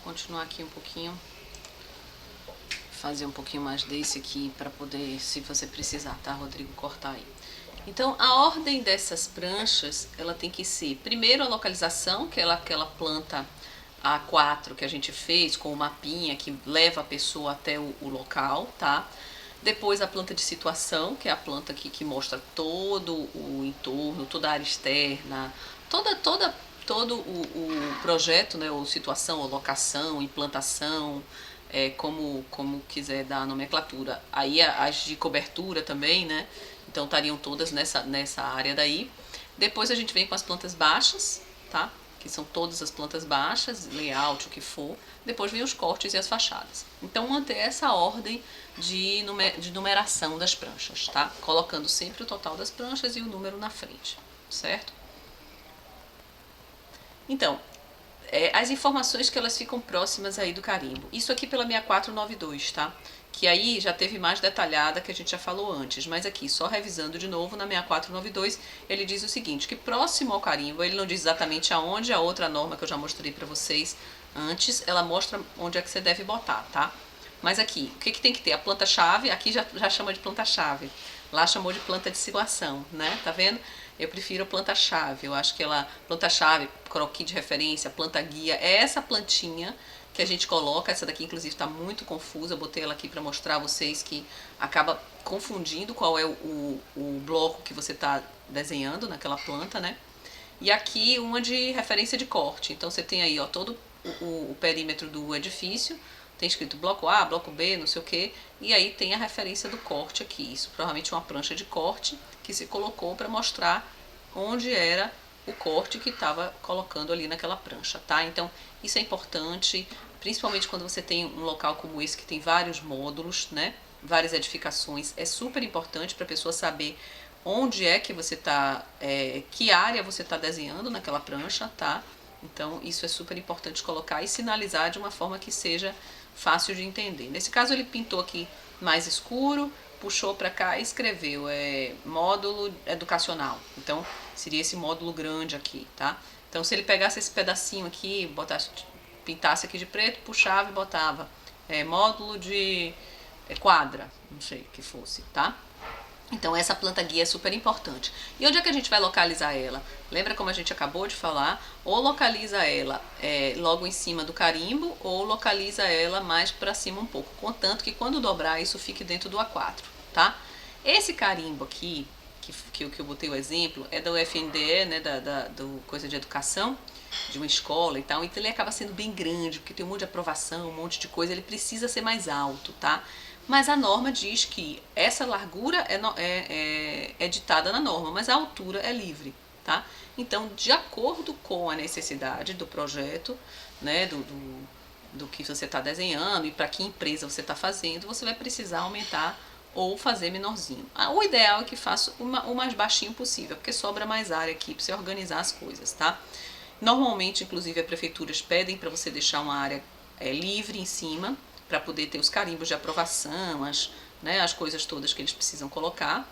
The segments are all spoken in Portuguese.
continuar aqui um pouquinho, fazer um pouquinho mais desse aqui para poder, se você precisar, tá, Rodrigo, cortar aí. Então, a ordem dessas pranchas, ela tem que ser, primeiro a localização, que é aquela planta A4 que a gente fez, com o mapinha que leva a pessoa até o local, tá? Depois a planta de situação, que é a planta aqui que mostra todo o entorno, toda a área externa, todo o projeto, né, ou situação, ou locação, implantação, como quiser dar a nomenclatura. Aí as de cobertura também, né? Então estariam todas nessa área daí. Depois a gente vem com as plantas baixas, tá? Que são todas as plantas baixas, layout, o que for. Depois vem os cortes e as fachadas. Então manter essa ordem de numeração das pranchas, tá? Colocando sempre o total das pranchas e o número na frente, certo? Então, as informações que elas ficam próximas aí do carimbo. Isso aqui pela 6492, tá? Que aí já teve mais detalhada, que a gente já falou antes, mas aqui, só revisando de novo, na 6492, ele diz o seguinte, que próximo ao carimbo, ele não diz exatamente aonde, a outra norma que eu já mostrei pra vocês antes, ela mostra onde é que você deve botar, tá? Mas aqui, o que tem que ter? A planta-chave, aqui já chama de planta-chave, lá chamou de planta de situação, né? Tá vendo? Eu prefiro a planta-chave, eu acho que ela, planta-chave, croquis de referência, planta-guia, é essa plantinha que a gente coloca, essa daqui inclusive está muito confusa, eu botei ela aqui para mostrar a vocês que acaba confundindo qual é o bloco que você está desenhando naquela planta, né? E aqui uma de referência de corte, então você tem aí, ó, todo o perímetro do edifício, tem escrito bloco A, bloco B, não sei o que, e aí tem a referência do corte aqui, isso provavelmente é uma prancha de corte que se colocou para mostrar onde era o corte que estava colocando ali naquela prancha, tá? Então isso é importante, principalmente quando você tem um local como esse que tem vários módulos, né? Várias edificações, é super importante para a pessoa saber onde é que você está, que área você está desenhando naquela prancha, tá? Então isso é super importante colocar e sinalizar de uma forma que seja fácil de entender. Nesse caso ele pintou aqui mais escuro, puxou para cá e escreveu módulo educacional. Então seria esse módulo grande aqui, tá? Então se ele pegasse esse pedacinho aqui, botasse, pintasse aqui de preto, puxava e botava módulo de quadra, não sei que fosse, tá? Então essa planta guia é super importante. E onde é que a gente vai localizar ela? Lembra como a gente acabou de falar? Ou localiza ela logo em cima do carimbo, ou localiza ela mais para cima um pouco. Contanto que quando dobrar isso fique dentro do A4, tá? Esse carimbo aqui, que eu botei o exemplo, é do FNDE, né, do Coisa de Educação, de uma escola e tal. Então ele acaba sendo bem grande, porque tem um monte de aprovação, um monte de coisa, ele precisa ser mais alto, tá? Mas a norma diz que essa largura é ditada na norma, mas a altura é livre, tá? Então, de acordo com a necessidade do projeto, né, do que você está desenhando e para que empresa você está fazendo, você vai precisar aumentar ou fazer menorzinho. O ideal é que faça o mais baixinho possível, porque sobra mais área aqui para você organizar as coisas, tá? Normalmente, inclusive, as prefeituras pedem para você deixar uma área livre em cima, para poder ter os carimbos de aprovação, as coisas todas que eles precisam colocar.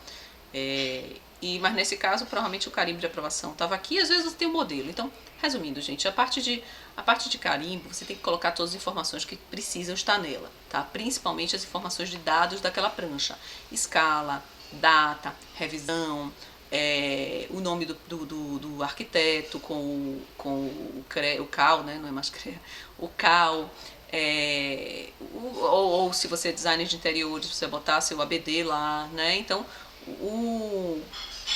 Mas nesse caso, provavelmente o carimbo de aprovação estava aqui, às vezes você tem um modelo. Então, resumindo, gente, a parte de carimbo, você tem que colocar todas as informações que precisam estar nela, tá? Principalmente as informações de dados daquela prancha. Escala, data, revisão, o nome do arquiteto com o CAL, né? Não é mais CREA, o CAL, ou se você é designer de interiores, você botar seu ABD lá, né? Então,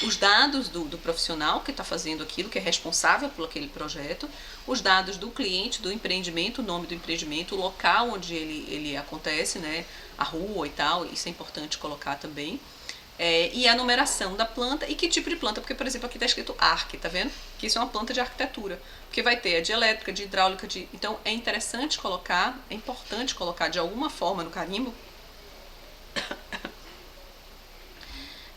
os dados do profissional que está fazendo aquilo, que é responsável por aquele projeto, os dados do cliente, do empreendimento, o nome do empreendimento, o local onde ele acontece, né? A rua e tal, isso é importante colocar também. E a numeração da planta e que tipo de planta, porque por exemplo aqui está escrito ARC, tá vendo? Que isso é uma planta de arquitetura, porque vai ter a de elétrica, de hidráulica, então é interessante colocar, é importante colocar de alguma forma no carimbo,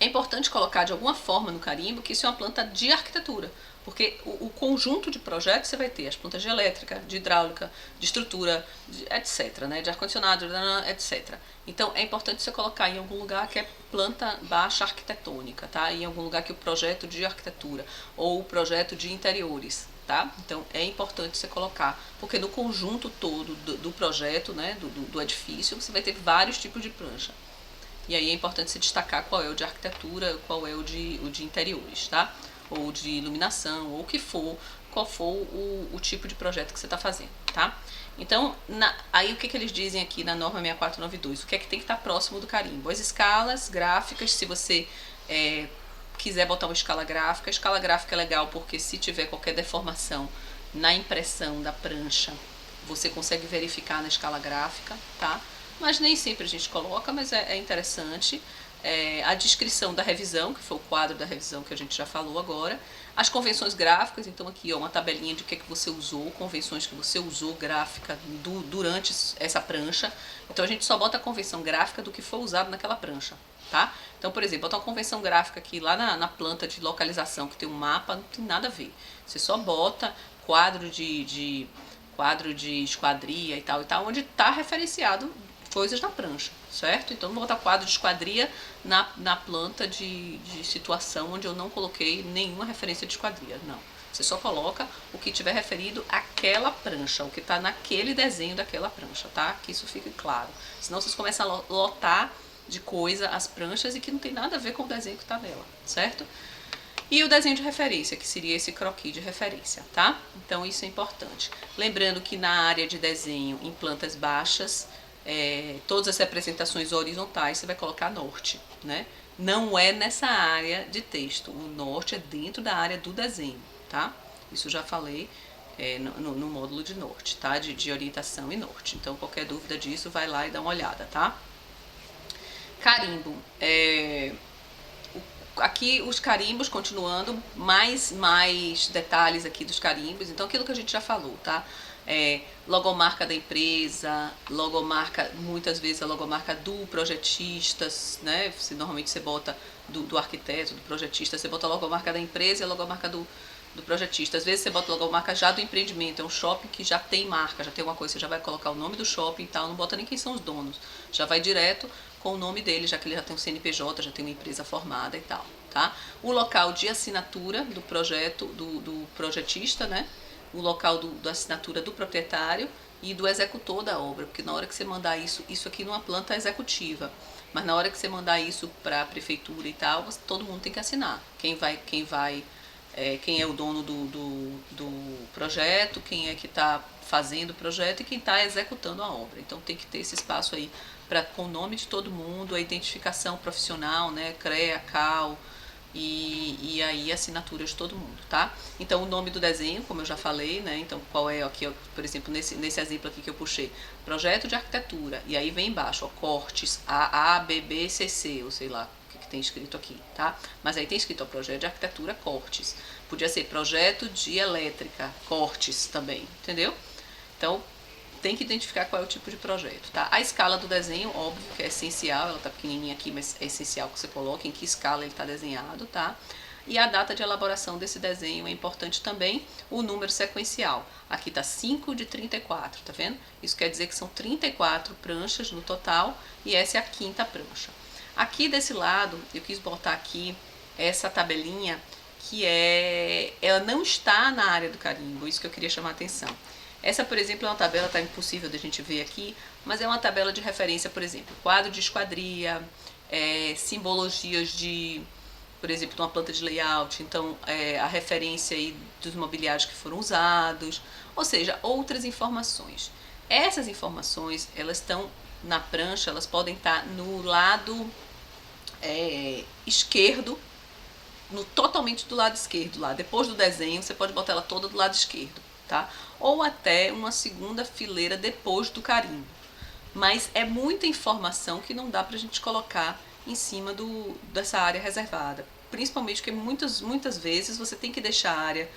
é importante colocar de alguma forma no carimbo que isso é uma planta de arquitetura, porque o conjunto de projetos você vai ter as plantas de elétrica, de hidráulica, de estrutura, etc, né, de ar-condicionado, etc. Então é importante você colocar em algum lugar que é planta baixa arquitetônica, tá? Em algum lugar que o projeto de arquitetura ou o projeto de interiores, tá? Então é importante você colocar, porque no conjunto todo do projeto, né, do edifício, você vai ter vários tipos de prancha. E aí é importante se destacar qual é o de arquitetura, qual é o de interiores, tá? Ou de iluminação, ou o que for, qual for o tipo de projeto que você está fazendo, tá? Então, aí o que eles dizem aqui na norma 6492? O que é que tem que estar próximo do carimbo? As escalas gráficas, se você quiser botar uma escala gráfica. A escala gráfica é legal porque se tiver qualquer deformação na impressão da prancha, você consegue verificar na escala gráfica, tá? Mas nem sempre a gente coloca, mas é interessante. A descrição da revisão, que foi o quadro da revisão que a gente já falou agora. As convenções gráficas, então aqui ó, uma tabelinha de o que é que você usou, convenções que você usou gráfica durante essa prancha. Então a gente só bota a convenção gráfica do que foi usado naquela prancha, tá? Então, por exemplo, botar uma convenção gráfica aqui lá na planta de localização que tem um mapa, não tem nada a ver. Você só bota quadro de esquadria e tal, onde está referenciado coisas na prancha, certo? Então, vou botar quadro de esquadria na planta de situação onde eu não coloquei nenhuma referência de esquadria, não. Você só coloca o que tiver referido àquela prancha, o que está naquele desenho daquela prancha, tá? Que isso fique claro. Senão vocês começam a lotar de coisa as pranchas e que não tem nada a ver com o desenho que está nela, certo? E o desenho de referência, que seria esse croquis de referência, tá? Então isso é importante. Lembrando que na área de desenho em plantas baixas, todas as representações horizontais você vai colocar norte, né? Não é nessa área de texto, o norte é dentro da área do desenho, tá? Isso já falei no módulo de norte, tá? De orientação e norte. Então qualquer dúvida disso, vai lá e dá uma olhada, tá? Carimbo. Aqui os carimbos, continuando, mais detalhes aqui dos carimbos. Então aquilo que a gente já falou, tá? Logomarca da empresa, logomarca, muitas vezes a logomarca do projetista, né? Normalmente você bota do arquiteto, do projetista, você bota a logomarca da empresa e a logomarca do projetista. Às vezes você bota a logomarca já do empreendimento, é um shopping que já tem marca, já tem uma coisa, você já vai colocar o nome do shopping e tal, não bota nem quem são os donos, já vai direto com o nome dele, já que ele já tem um CNPJ, já tem uma empresa formada e tal, tá? O local de assinatura do projeto, do projetista, né? O local da assinatura do proprietário e do executor da obra, porque na hora que você mandar isso aqui numa planta executiva, mas na hora que você mandar isso para a prefeitura e tal, todo mundo tem que assinar. Quem é o dono do projeto, quem é que está fazendo o projeto e quem está executando a obra. Então tem que ter esse espaço aí com o nome de todo mundo, a identificação profissional, né, CREA, CAL e aí a assinatura de todo mundo, tá? Então o nome do desenho, como eu já falei, né, então qual é aqui, por exemplo, nesse exemplo aqui que eu puxei, projeto de arquitetura, e aí vem embaixo, ó, cortes A, B, B, C, C, ou sei lá, o que tem escrito aqui, tá? Mas aí tem escrito, ó, projeto de arquitetura, cortes. Podia ser projeto de elétrica, cortes também, entendeu? Então, tem que identificar qual é o tipo de projeto, tá? A escala do desenho, óbvio que é essencial, ela tá pequenininha aqui, mas é essencial que você coloque em que escala ele tá desenhado, tá? E a data de elaboração desse desenho é importante também, o número sequencial. Aqui tá 5 de 34, tá vendo? Isso quer dizer que são 34 pranchas no total e essa é a quinta prancha. Aqui desse lado, eu quis botar aqui essa tabelinha que ela não está na área do carimbo, isso que eu queria chamar a atenção. Essa, por exemplo, é uma tabela, tá impossível da gente ver aqui, mas é uma tabela de referência, por exemplo, quadro de esquadria, simbologias de, por exemplo, de uma planta de layout, então a referência aí dos mobiliários que foram usados, ou seja, outras informações. Essas informações, elas estão na prancha, elas podem estar no lado esquerdo, totalmente do lado esquerdo, lá depois do desenho, você pode botar ela toda do lado esquerdo, tá? Ou até uma segunda fileira depois do carimbo. Mas é muita informação que não dá pra gente colocar em cima dessa área reservada. Principalmente porque muitas vezes você tem que deixar a área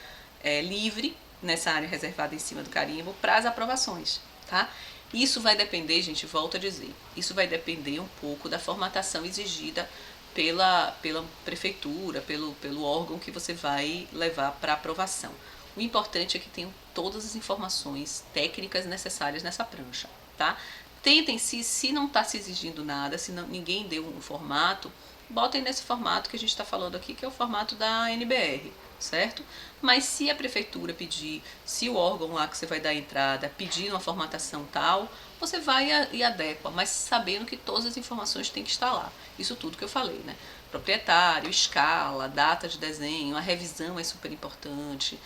livre, nessa área reservada em cima do carimbo, para as aprovações, tá? Isso vai depender, gente, volto a dizer, isso vai depender um pouco da formatação exigida pela prefeitura, pelo órgão que você vai levar para aprovação. O importante é que tenham todas as informações técnicas necessárias nessa prancha, tá? Tentem, se não está se exigindo nada, se ninguém deu um formato, botem nesse formato que a gente está falando aqui, que é o formato da NBR, certo? Mas se a prefeitura pedir, se o órgão lá que você vai dar entrada pedir uma formatação tal, você vai e adequa, mas sabendo que todas as informações têm que estar lá. Isso tudo que eu falei, né? Proprietário, escala, data de desenho, a revisão é super importante,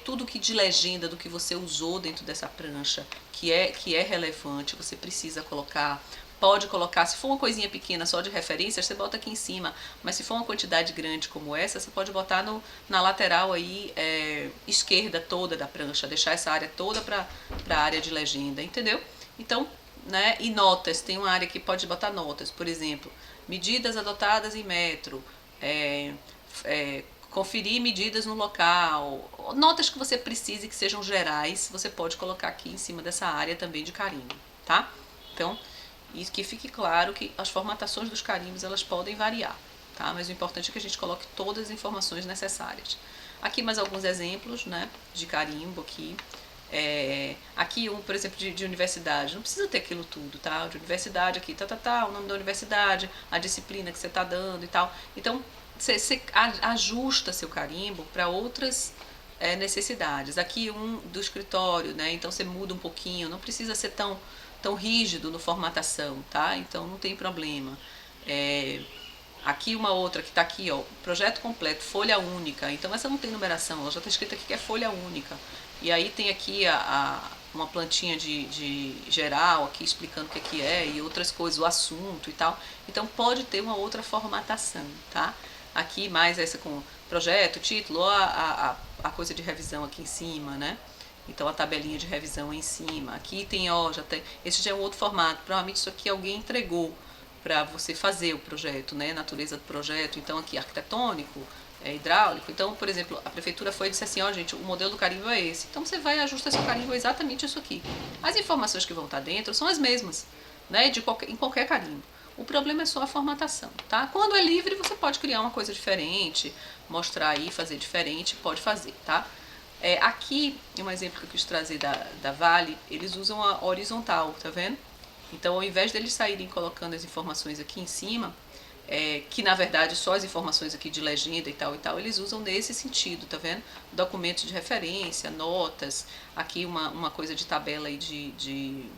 tudo que de legenda do que você usou dentro dessa prancha, que é relevante, você precisa colocar. Pode colocar, se for uma coisinha pequena só de referência, você bota aqui em cima, mas se for uma quantidade grande como essa, você pode botar na lateral aí, esquerda toda da prancha, deixar essa área toda para a área de legenda, entendeu? Então, né, e notas, tem uma área que pode botar notas, por exemplo, medidas adotadas em metro, conferir medidas no local, notas que você precise que sejam gerais, você pode colocar aqui em cima dessa área também de carimbo, tá? Então, e que fique claro que as formatações dos carimbos elas podem variar, tá? Mas o importante é que a gente coloque todas as informações necessárias. Aqui mais alguns exemplos, né, de carimbo aqui. Aqui por exemplo, de universidade, não precisa ter aquilo tudo, tá? De universidade aqui, o nome da universidade, a disciplina que você está dando e tal. Então, você ajusta seu carimbo para outras necessidades. Aqui do escritório, né? Então você muda um pouquinho, não precisa ser tão rígido no formatação, tá? Então não tem problema. Aqui uma outra que está aqui, ó, projeto completo, folha única. Então essa não tem numeração, ela já está escrita aqui que é folha única. E aí tem aqui uma plantinha de geral aqui explicando o que é e outras coisas, o assunto e tal. Então pode ter uma outra formatação, tá? Aqui mais essa com projeto, título, ou a coisa de revisão aqui em cima, né? Então a tabelinha de revisão é em cima. Aqui tem, ó, esse já é um outro formato. Provavelmente isso aqui alguém entregou para você fazer o projeto, né? Natureza do projeto. Então aqui arquitetônico, hidráulico. Então, por exemplo, a prefeitura foi e disse assim, ó, gente, o modelo do carimbo é esse. Então você vai e ajusta seu carimbo exatamente isso aqui. As informações que vão estar dentro são as mesmas, né? Em qualquer carimbo. O problema é só a formatação, tá? Quando é livre, você pode criar uma coisa diferente, mostrar aí, fazer diferente, pode fazer, tá? Aqui, um exemplo que eu quis trazer da Vale, eles usam a horizontal, tá vendo? Então, ao invés deles saírem colocando as informações aqui em cima, que na verdade só as informações aqui de legenda e tal, eles usam nesse sentido, tá vendo? Documentos de referência, notas, aqui uma coisa de tabela aí de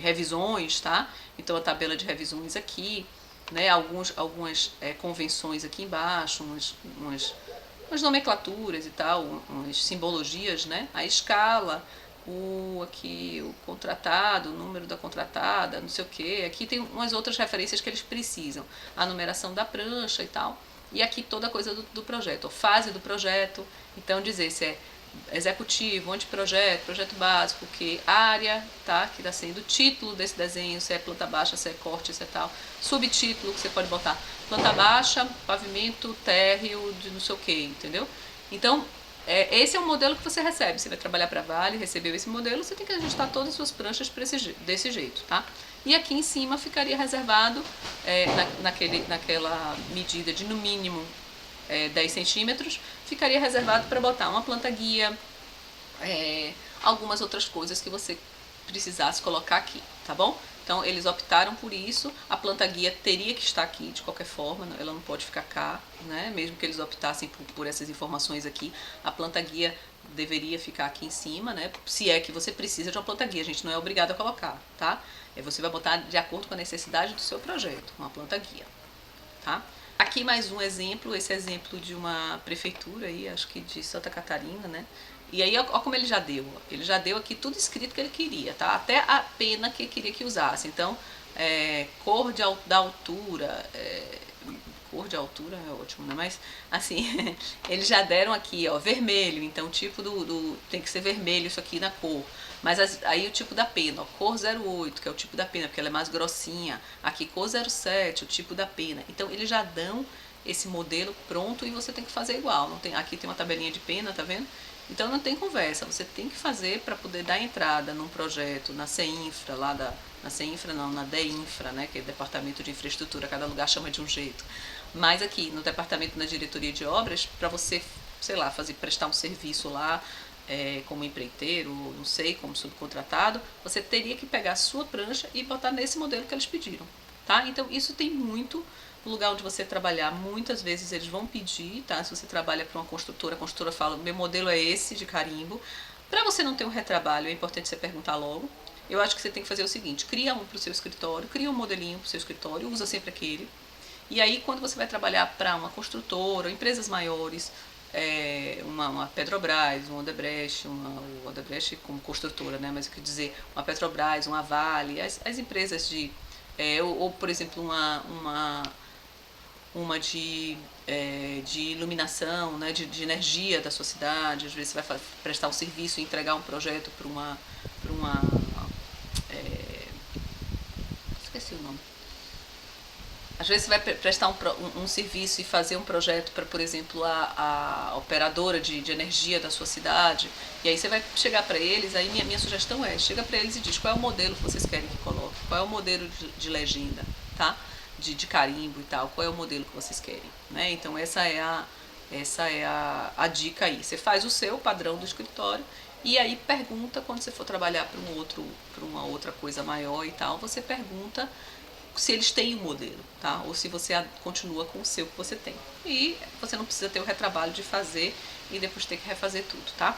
revisões, tá? Então a tabela de revisões aqui, né? Algumas convenções aqui embaixo, umas nomenclaturas e tal, umas simbologias, né? A escala, o contratado, o número da contratada, não sei o que. Aqui tem umas outras referências que eles precisam, a numeração da prancha e tal. E aqui toda a coisa do projeto, a fase do projeto. Então dizer se é executivo, anteprojeto, projeto básico, que área, tá? Que está sendo o título desse desenho, se é planta baixa, se é corte, se é tal. Subtítulo que você pode botar planta baixa, pavimento, térreo, de não sei o que, entendeu? Então, esse é o modelo que você recebe. Você vai trabalhar para Vale, recebeu esse modelo, você tem que ajustar todas as suas pranchas desse jeito, tá? E aqui em cima ficaria reservado, naquela medida de no mínimo 10 centímetros, ficaria reservado para botar uma planta guia, algumas outras coisas que você precisasse colocar aqui, tá bom? Então eles optaram por isso, a planta guia teria que estar aqui de qualquer forma, ela não pode ficar cá, né? Mesmo que eles optassem por essas informações aqui, a planta guia deveria ficar aqui em cima, né? Se é que você precisa de uma planta guia, a gente não é obrigado a colocar, tá? Você vai botar de acordo com a necessidade do seu projeto, uma planta guia, tá? Aqui mais um exemplo, esse exemplo de uma prefeitura aí, acho que de Santa Catarina, né? E aí, ó como ele já deu. Ele já deu aqui tudo escrito que ele queria, tá? Até a pena que ele queria que usasse. Então, cor da altura, cor de altura é ótimo, né? Mas, assim, eles já deram aqui, ó, vermelho. Então, o tipo tem que ser vermelho isso aqui na cor. Mas aí o tipo da pena, ó, cor 08, que é o tipo da pena, porque ela é mais grossinha. Aqui, cor 07, o tipo da pena. Então, eles já dão esse modelo pronto e você tem que fazer igual. Aqui tem uma tabelinha de pena, tá vendo? Então não tem conversa, você tem que fazer para poder dar entrada num projeto na CEINFRA, na CEINFRA não, na DEINFRA, né, que é Departamento de Infraestrutura, cada lugar chama de um jeito. Mas aqui no Departamento da Diretoria de Obras, para você, sei lá, prestar um serviço lá, como empreiteiro, não sei, como subcontratado, você teria que pegar a sua prancha e botar nesse modelo que eles pediram, tá? Então isso tem muito no lugar onde você trabalhar, muitas vezes eles vão pedir, tá? Se você trabalha para uma construtora, a construtora fala, meu modelo é esse de carimbo. Para você não ter um retrabalho, é importante você perguntar logo. Eu acho que você tem que fazer o seguinte, cria um para o seu escritório, cria um modelinho para o seu escritório, usa sempre aquele. E aí, quando você vai trabalhar para uma construtora, empresas maiores, uma Petrobras, uma Odebrecht, o Odebrecht como construtora, né? Mas eu quero dizer, uma Petrobras, uma Vale, as empresas de... ou, por exemplo, uma de iluminação, né? De energia da sua cidade. Às vezes você vai prestar um serviço e entregar um projeto para uma esqueci o nome. Às vezes você vai prestar um serviço e fazer um projeto para, por exemplo, a operadora de energia da sua cidade, e aí você vai chegar para eles, aí minha sugestão é, chega para eles e diz qual é o modelo que vocês querem que coloque, qual é o modelo de legenda, tá? De carimbo e tal, qual é o modelo que vocês querem, né? Então essa é a dica aí. Você faz o seu padrão do escritório e aí pergunta quando você for trabalhar para uma outra coisa maior e tal, você pergunta se eles têm um modelo, tá? Ou se você continua com o seu que você tem. E você não precisa ter o retrabalho de fazer e depois ter que refazer tudo, tá?